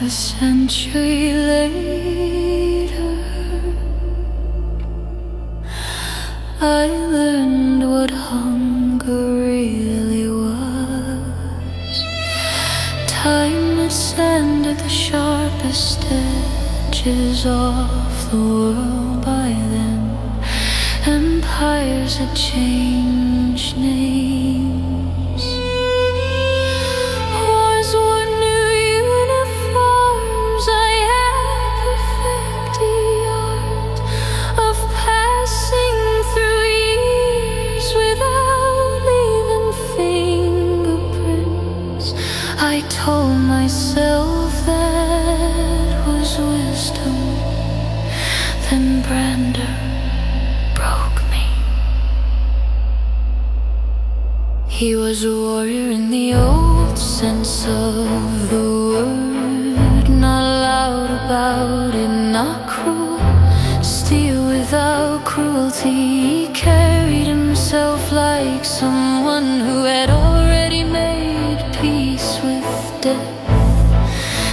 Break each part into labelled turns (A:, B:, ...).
A: a century later, I learned what hunger really was. Time had sanded the sharpest edges off the world by then. Empires had changed names. Wars wore new uniforms. I had perfect the art of passing through years without leaving fingerprints. I told myself that was wisdom. Then Brander broke me. He was a warrior in the old sense of the word. Not loud about it, not cruel. Steel without cruelty. He carried himself like someone who had already made peace with death,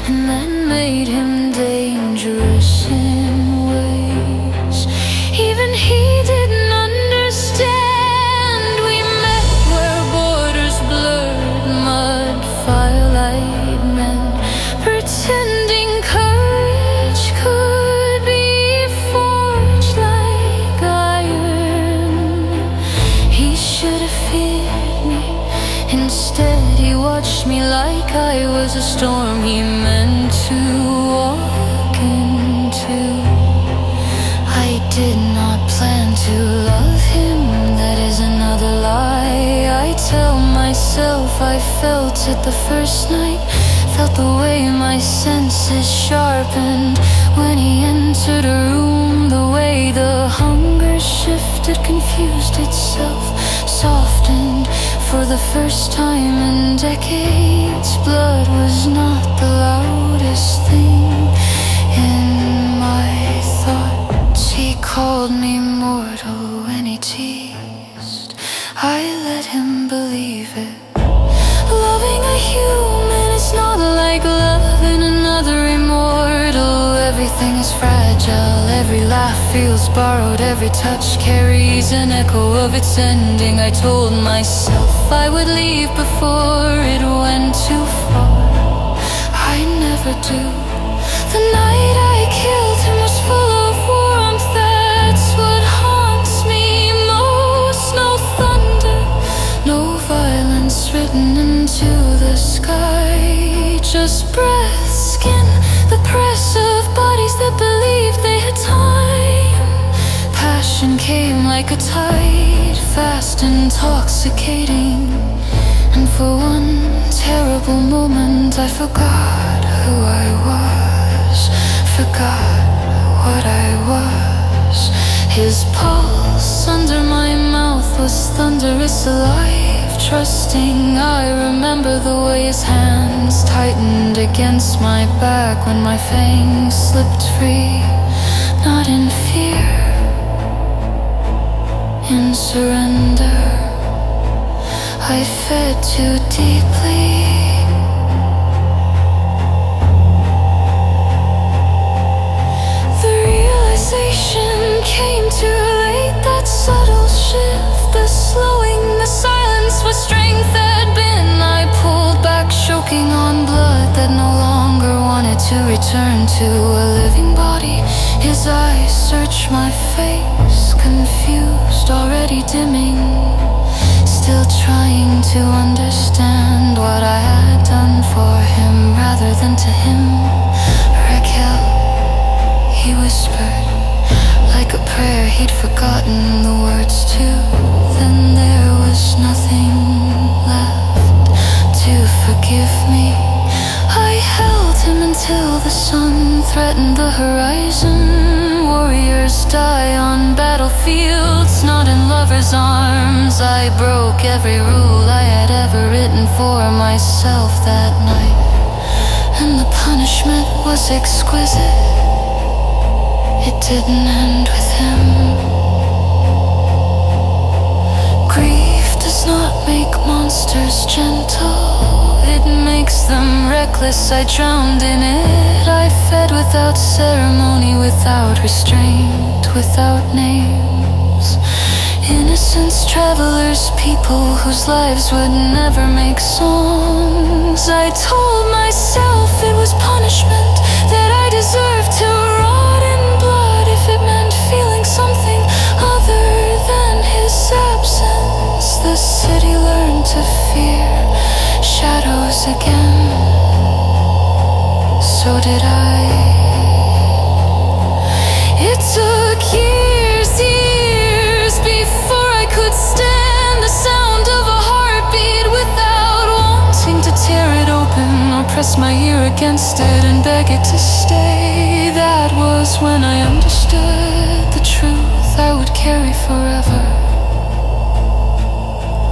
A: and that made him dangerous in ways even he didn't understand. We met where borders blurred, mud, firelight men, pretending courage could be forged like iron. He should have feared me. Instead, he watched me like I was a storm he meant to walk into. I did not plan to love him, that is another lie. I tell myself I felt it the first night. Felt the way my senses sharpened when he entered a room. The way the hunger shifted, confused itself, softened. For the first time in decades, blood was not the loudest thing in my thoughts. He called me mortal when he teased. I let him believe it. Loving a human is not like loving another immortal. Everything is fragile, every laugh feels borrowed, every touch carries an echo of its ending. I told myself I would leave before it went too far. I never do. The night I killed him was full of warmth. That's what haunts me most. No thunder, no violence written into the sky. Just breath, skin, the press of bodies that believed they had time. Passion came like a tide, fast, intoxicating. And for one terrible moment I forgot who I was, forgot what I was. His pulse under my mouth was thunderous, alive, trusting. I remember the way his hands tightened against my back when my fangs slipped free. Not in fear, in surrender. I fed too deeply. The realization came too late. That subtle shift, the slowing, the silence was strength that been. I pulled back, choking on blood that no longer wanted to return to a living body. His eyes searched my face, confused, already dimming. Still trying to understand what I had done for him rather than to him. Raquel, he whispered, like a prayer he'd forgotten the words to. Then there was nothing left to forgive me. I held him until the sun threatened the horizon. Warriors die on battlefields, not in lovers' arms. I broke every rule I had ever written for myself that night, and the punishment was exquisite. It didn't end with him. Grief does not make monsters gentle. it makes them reckless. I drowned in it. I fed without ceremony, without restraint, without names. Innocents, travelers, people whose lives would never make songs. I told myself it was punishment, that I deserved to rot in blood if it meant feeling something other than his absence. The city learned to fear shadows again. So did I. It took years before I could stand the sound of a heartbeat without wanting to tear it open or press my ear against it and beg it to stay. That was when I understood the truth I would carry forever.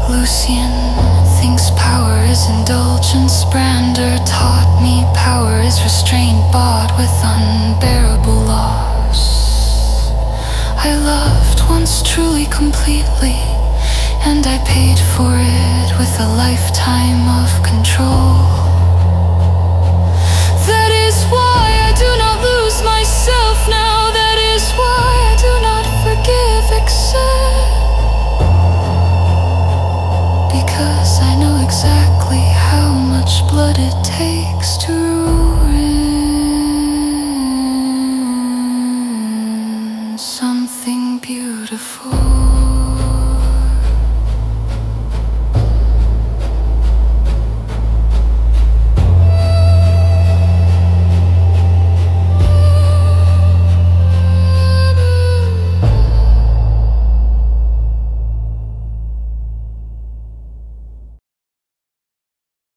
A: Lucian thinks power is indulgence. Brander taught me power is restraint bought with unbearable loss. I loved once truly completely, and I paid for it with a lifetime of control. That is why I do not lose myself now. That is why I do not forgive except because I know exactly how much blood it